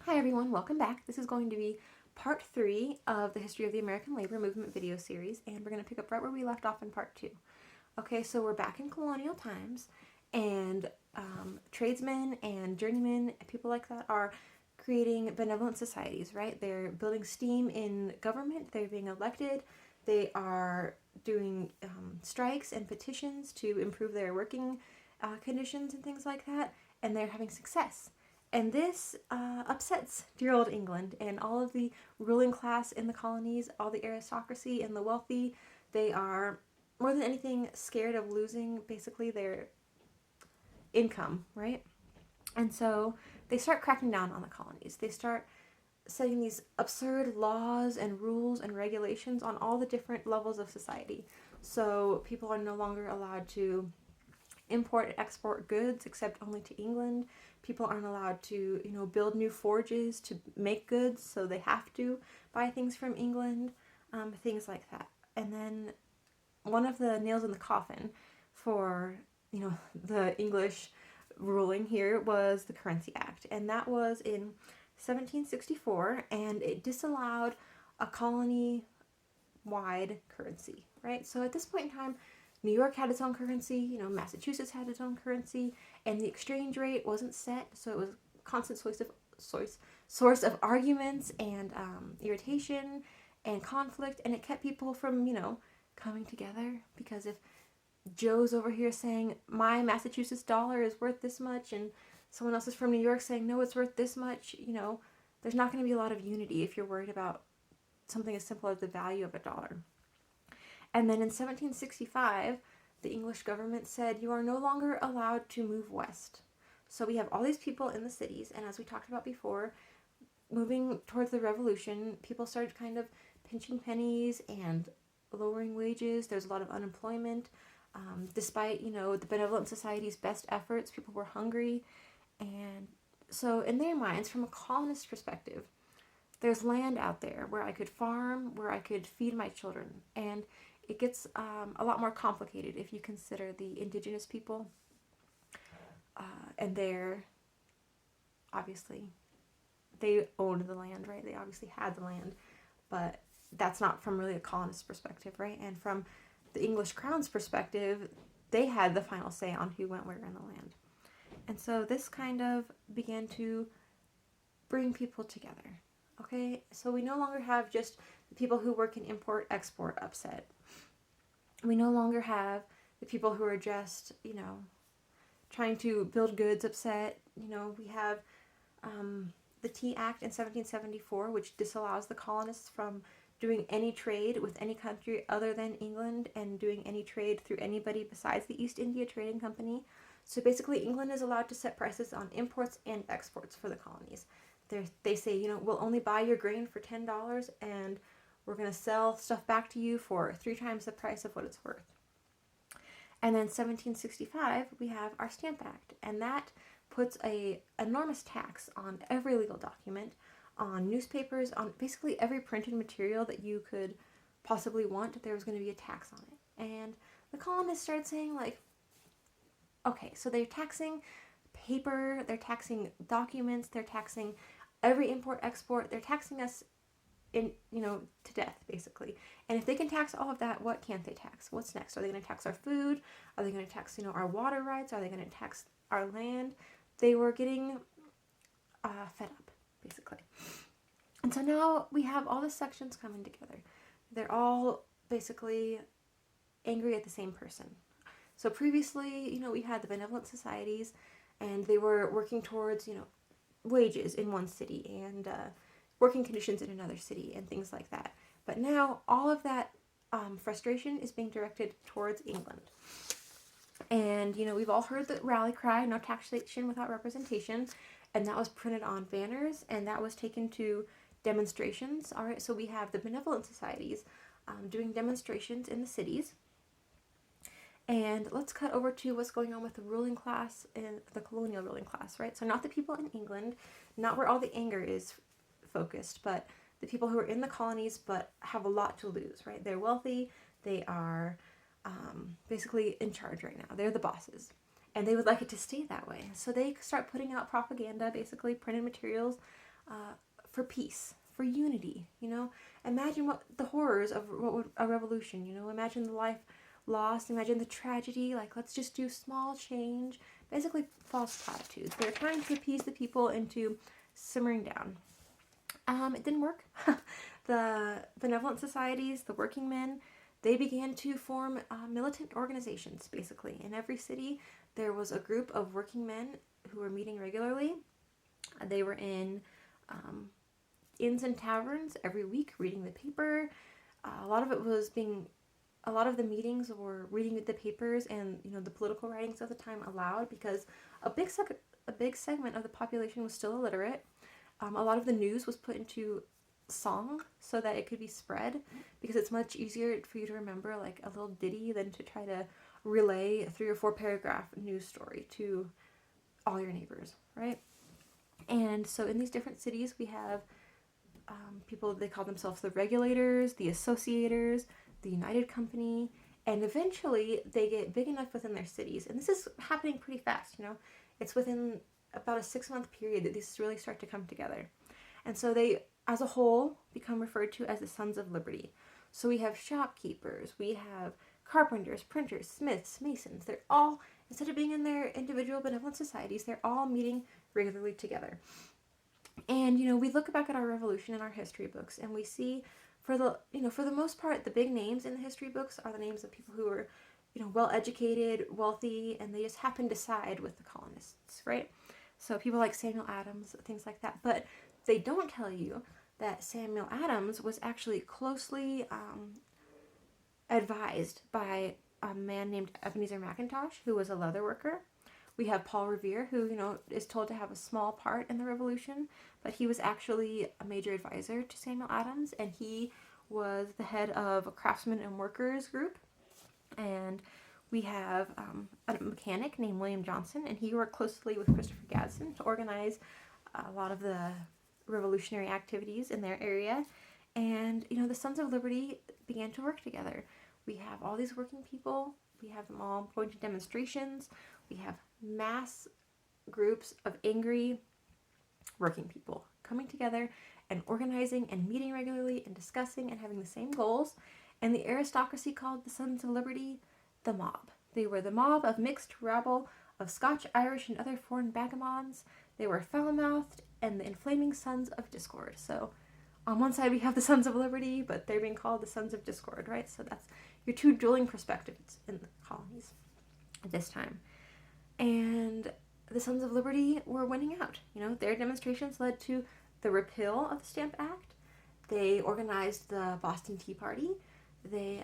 Hi everyone, welcome back. This is going to be part 3 of the History of the American Labor Movement video series, and we're going to pick up right where we left off in part 2. Okay, so we're back in colonial times, and tradesmen and journeymen, people like that, are creating benevolent societies, right? They're building steam in government, they're being elected, they are doing strikes and petitions to improve their working conditions and things like that, and they're having success. And this upsets dear old England and all of the ruling class in the colonies, all the aristocracy and the wealthy. They are, more than anything, scared of losing basically their income, right? And so they start cracking down on the colonies. They start setting these absurd laws and rules and regulations on all the different levels of society. So people are no longer allowed to import and export goods except only to England. People aren't allowed to, build new forges to make goods, so they have to buy things from England, things like that. And then one of the nails in the coffin for, the English ruling here was the Currency Act, and that was in 1764, and it disallowed a colony-wide currency, right? So at this point in time, New York had its own currency, Massachusetts had its own currency, and the exchange rate wasn't set, so it was a constant source of arguments and irritation and conflict, and it kept people from, coming together, because if Joe's over here saying, my Massachusetts dollar is worth this much, and someone else is from New York saying, no, it's worth this much, there's not going to be a lot of unity if you're worried about something as simple as the value of a dollar. And then in 1765, the English government said, you are no longer allowed to move west. So we have all these people in the cities, and as we talked about before, moving towards the revolution, people started kind of pinching pennies and lowering wages. There's a lot of unemployment. Despite, the benevolent society's best efforts, people were hungry. And so in their minds, from a colonist perspective, there's land out there where I could farm, where I could feed my children. And it gets a lot more complicated if you consider the indigenous people. And they're, obviously, they owned the land, right? They obviously had the land. But that's not from really a colonist perspective, right? And from the English crown's perspective, they had the final say on who went where in the land. And so this kind of began to bring people together. Okay, so we no longer have just the people who work in import-export upset. We no longer have the people who are just, trying to build goods upset. We have the Tea Act in 1774, which disallows the colonists from doing any trade with any country other than England and doing any trade through anybody besides the East India Trading Company. So basically, England is allowed to set prices on imports and exports for the colonies. They say, we'll only buy your grain for $10 and we're going to sell stuff back to you for 3 times the price of what it's worth. And then 1765, we have our Stamp Act, and that puts a enormous tax on every legal document, on newspapers, on basically every printed material that you could possibly want. There was going to be a tax on it. And the colonists started saying, okay, so they're taxing paper, they're taxing documents, they're taxing every import-export, they're taxing us to death, basically. And if they can tax all of that, what can't they tax? What's next? Are they going to tax our food? Are they going to tax, our water rights? Are they going to tax our land? They were getting fed up, basically. And so now we have all the sections coming together. They're all basically angry at the same person. So previously, we had the benevolent societies, and they were working towards, wages in one city and working conditions in another city and things like that. But now all of that frustration is being directed towards England. And, we've all heard the rally cry, no taxation without representation, and that was printed on banners, and that was taken to demonstrations. All right, so we have the benevolent societies doing demonstrations in the cities. And let's cut over to what's going on with the ruling class and the colonial ruling class, right? So not the people in England, not where all the anger is focused, but the people who are in the colonies but have a lot to lose, right? They're wealthy, they are basically in charge right now. They're the bosses. And they would like it to stay that way. So they start putting out propaganda, basically printed materials, for peace, for unity. Imagine what the horrors of what would a revolution. Imagine the life lost. Imagine the tragedy. Like, let's just do small change. Basically, false platitudes. They're trying to appease the people into simmering down. It didn't work. The benevolent societies, the working men, they began to form militant organizations, basically. In every city, there was a group of working men who were meeting regularly. They were in inns and taverns every week, reading the paper. A lot of the meetings were reading the papers and the political writings of the time aloud, because a big segment of the population was still illiterate. A lot of the news was put into song so that it could be spread, because it's much easier for you to remember like a little ditty than to try to relay a 3 or 4 paragraph news story to all your neighbors, right? And so in these different cities we have people, they call themselves the regulators, the associators, the United Company, and eventually they get big enough within their cities, and this is happening pretty fast. It's within about a 6-month period that these really start to come together. And so they, as a whole, become referred to as the Sons of Liberty. So we have shopkeepers, we have carpenters, printers, smiths, masons. They're all, instead of being in their individual benevolent societies, they're all meeting regularly together. And, we look back at our revolution in our history books, and we see, for the most part, the big names in the history books are the names of people who were, well-educated, wealthy, and they just happened to side with the colonists, right? So people like Samuel Adams, things like that. But they don't tell you that Samuel Adams was actually closely advised by a man named Ebenezer McIntosh, who was a leather worker. We have Paul Revere, who, is told to have a small part in the revolution, but he was actually a major advisor to Samuel Adams, and he was the head of a craftsmen and workers group. And we have a mechanic named William Johnson, and he worked closely with Christopher Gadsden to organize a lot of the revolutionary activities in their area. And, the Sons of Liberty began to work together. We have all these working people. We have them all going to demonstrations. We have mass groups of angry working people coming together and organizing and meeting regularly and discussing and having the same goals. And the aristocracy called the Sons of Liberty the mob. They were the mob of mixed rabble of Scotch, Irish, and other foreign vagabonds. They were foul-mouthed and the inflaming sons of discord. So on one side we have the Sons of Liberty, but they're being called the Sons of Discord, right? So that's your two dueling perspectives in the colonies at this time. And the Sons of Liberty were winning out. Their demonstrations led to the repeal of the Stamp Act. They organized the Boston Tea Party. They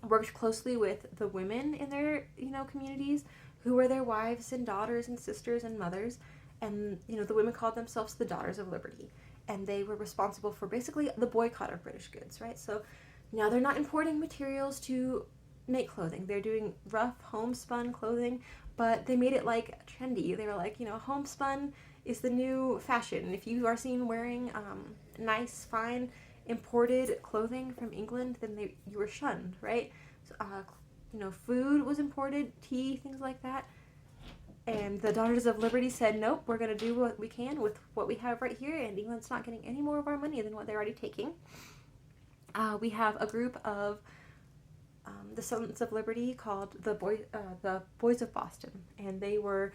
worked closely with the women in their, communities, who were their wives and daughters and sisters and mothers. And, the women called themselves the Daughters of Liberty. And they were responsible for basically the boycott of British goods, right? So now they're not importing materials to make clothing. They're doing rough homespun clothing, but they made it like trendy. They were like, homespun is the new fashion. And if you are seen wearing nice, fine, imported clothing from England, then you were shunned, right? So, food was imported, tea, things like that. And the Daughters of Liberty said, nope, we're going to do what we can with what we have right here, and England's not getting any more of our money than what they're already taking. We have a group of the Sons of Liberty called the Boys of Boston, and they were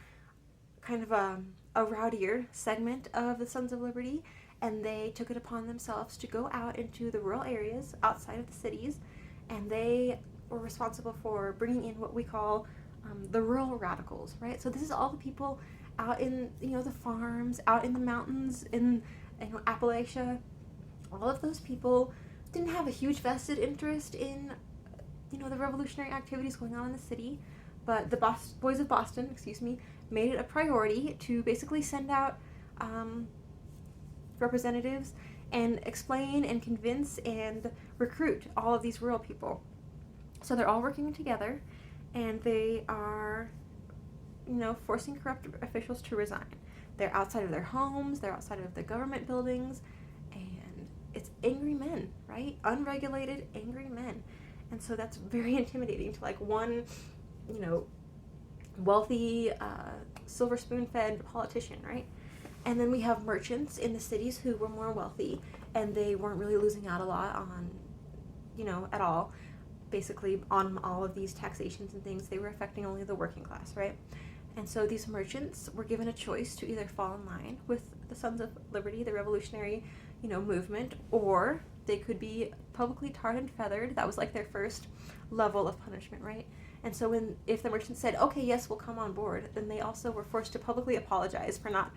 kind of a rowdier segment of the Sons of Liberty, and they took it upon themselves to go out into the rural areas outside of the cities, and they were responsible for bringing in what we call the rural radicals, right? So this is all the people out in, the farms, out in the mountains, in Appalachia. All of those people didn't have a huge vested interest in, the revolutionary activities going on in the city, but the Boys of Boston, made it a priority to basically send out representatives and explain and convince and recruit all of these rural people. So they're all working together, and they are, forcing corrupt officials to resign. They're outside of their homes, they're outside of the government buildings, and it's angry men, right? Unregulated, angry men. And so that's very intimidating to one, wealthy, silver spoon-fed politician, right? And then we have merchants in the cities who were more wealthy, and they weren't really losing out a lot on, at all, basically on all of these taxations and things. They were affecting only the working class, right? And so these merchants were given a choice to either fall in line with the Sons of Liberty, the revolutionary, movement, or they could be publicly tarred and feathered. That was like their first level of punishment, right? And so if the merchants said, okay, yes, we'll come on board, then they also were forced to publicly apologize for not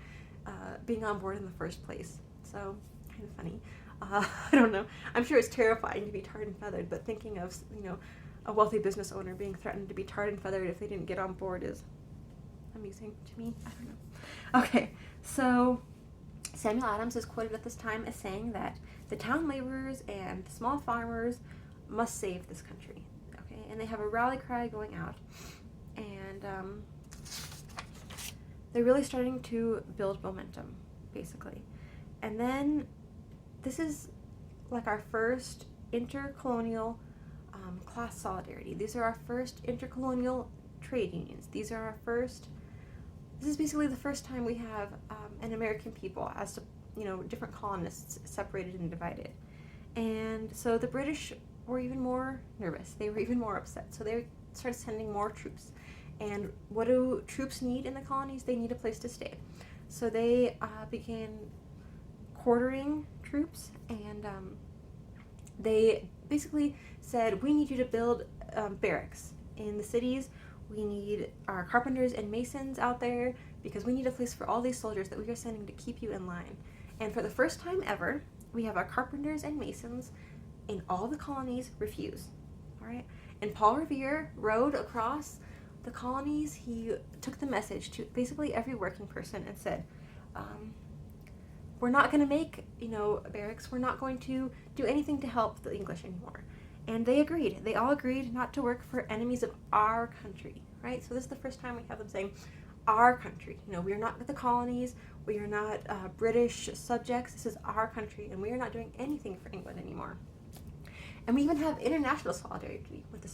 being on board in the first place. So, kind of funny. I don't know. I'm sure it's terrifying to be tarred and feathered, but thinking of, a wealthy business owner being threatened to be tarred and feathered if they didn't get on board is amusing to me. I don't know. Okay, so Samuel Adams is quoted at this time as saying that the town laborers and the small farmers must save this country. Okay, and they have a rally cry going out, and they're really starting to build momentum, basically. And then this is like our first intercolonial class solidarity. These are our first intercolonial trade unions. This is basically the first time we have an American people as to, different colonists separated and divided. And so the British were even more nervous. They were even more upset. So they started sending more troops. And what do troops need in the colonies? They need a place to stay. So they began quartering troops, and they basically said, we need you to build barracks in the cities. We need our carpenters and masons out there because we need a place for all these soldiers that we are sending to keep you in line. And for the first time ever, we have our carpenters and masons in all the colonies refuse. All right? And Paul Revere rode across the colonies. He took the message to basically every working person and said, we're not going to make, barracks. We're not going to do anything to help the English anymore. And they agreed. They all agreed not to work for enemies of our country, right? So this is the first time we have them saying, our country. We are not the colonies. We are not British subjects. This is our country, and we are not doing anything for England anymore. And we even have international solidarity with the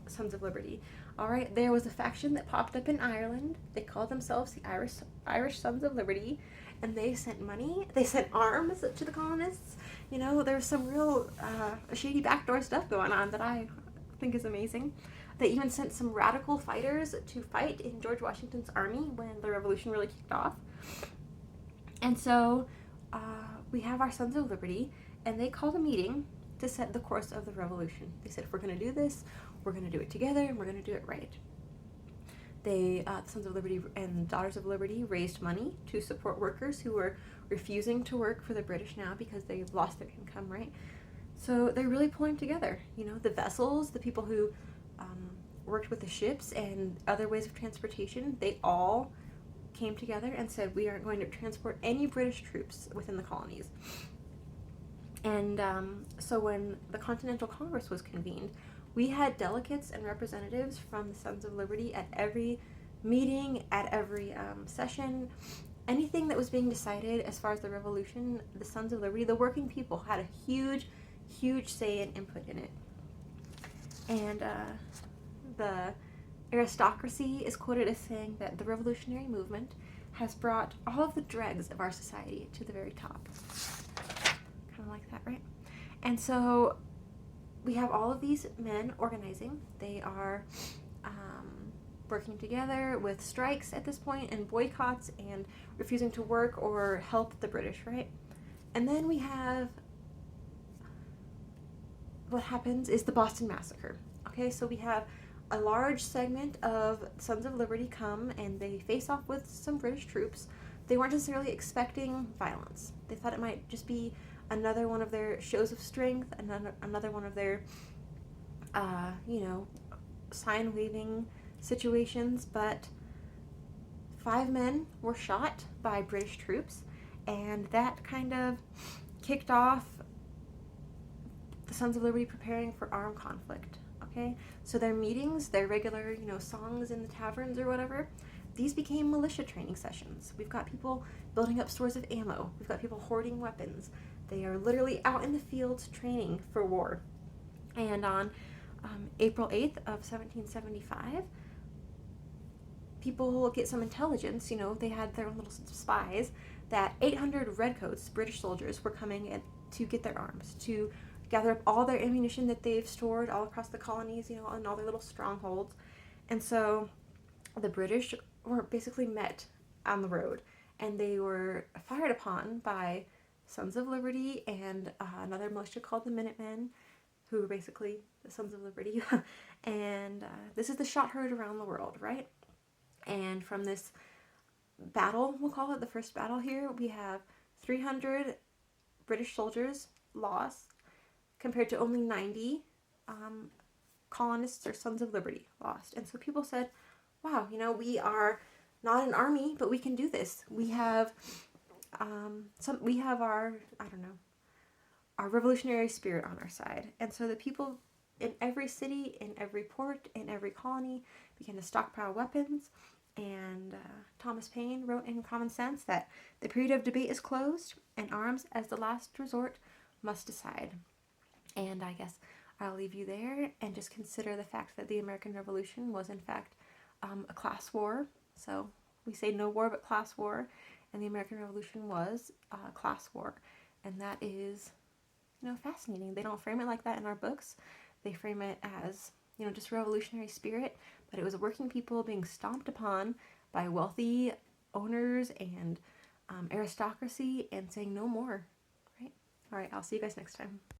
Sons of Liberty. All right, there was a faction that popped up in Ireland. They called themselves the Irish Sons of Liberty, and they sent money. They sent arms to the colonists. There was some real shady backdoor stuff going on that I think is amazing. They even sent some radical fighters to fight in George Washington's army when the revolution really kicked off. And so we have our Sons of Liberty, and they called a meeting to set the course of the revolution. They said, if we're going to do this, we're going to do it together, and we're going to do it right. The Sons of Liberty and Daughters of Liberty raised money to support workers who were refusing to work for the British now because they've lost their income, right? So they're really pulling together. The vessels, the people who worked with the ships and other ways of transportation, they all came together and said, we aren't going to transport any British troops within the colonies. And so when the Continental Congress was convened, we had delegates and representatives from the Sons of Liberty at every meeting, at every session. Anything that was being decided as far as the revolution, the Sons of Liberty, the working people, had a huge, huge say and input in it. And the aristocracy is quoted as saying that the revolutionary movement has brought all of the dregs of our society to the very top. Kind of like that, right? And so we have all of these men organizing. They are working together with strikes at this point and boycotts and refusing to work or help the British, right? And then we have what happens is the Boston Massacre. Okay, so we have a large segment of Sons of Liberty come and they face off with some British troops. They weren't necessarily expecting violence. They thought it might just be another one of their shows of strength, another one of their, sign-waving situations, but 5 men were shot by British troops, and that kind of kicked off the Sons of Liberty preparing for armed conflict, okay? So their meetings, their regular, songs in the taverns or whatever, these became militia training sessions. We've got people building up stores of ammo. We've got people hoarding weapons. They are literally out in the fields training for war. And on April 8th of 1775, people get some intelligence. They had their own little spies that 800 redcoats, British soldiers, were coming in to get their arms, to gather up all their ammunition that they've stored all across the colonies, you know, in all their little strongholds. And so the British were basically met on the road, and they were fired upon by Sons of Liberty and another militia called the Minutemen, who were basically the Sons of Liberty. And this is the shot heard around the world, right? And from this battle, we'll call it the first battle here, we have 300 British soldiers lost compared to only 90 colonists or Sons of Liberty lost. And so people said, wow, you know, we are not an army, but we can do this. We have we have our, I don't know, our revolutionary spirit on our side. And so the people in every city, in every port, in every colony began to stockpile weapons. And Thomas Paine wrote in Common Sense that the period of debate is closed, and arms, as the last resort, must decide. And I guess I'll leave you there and just consider the fact that the American Revolution was, in fact, a class war. So we say no war but class war, and the American Revolution was a class war. And that is, you know, fascinating. They don't frame it like that in our books. They frame it as, you know, just revolutionary spirit, but it was working people being stomped upon by wealthy owners and aristocracy and saying no more, right? All right, I'll see you guys next time.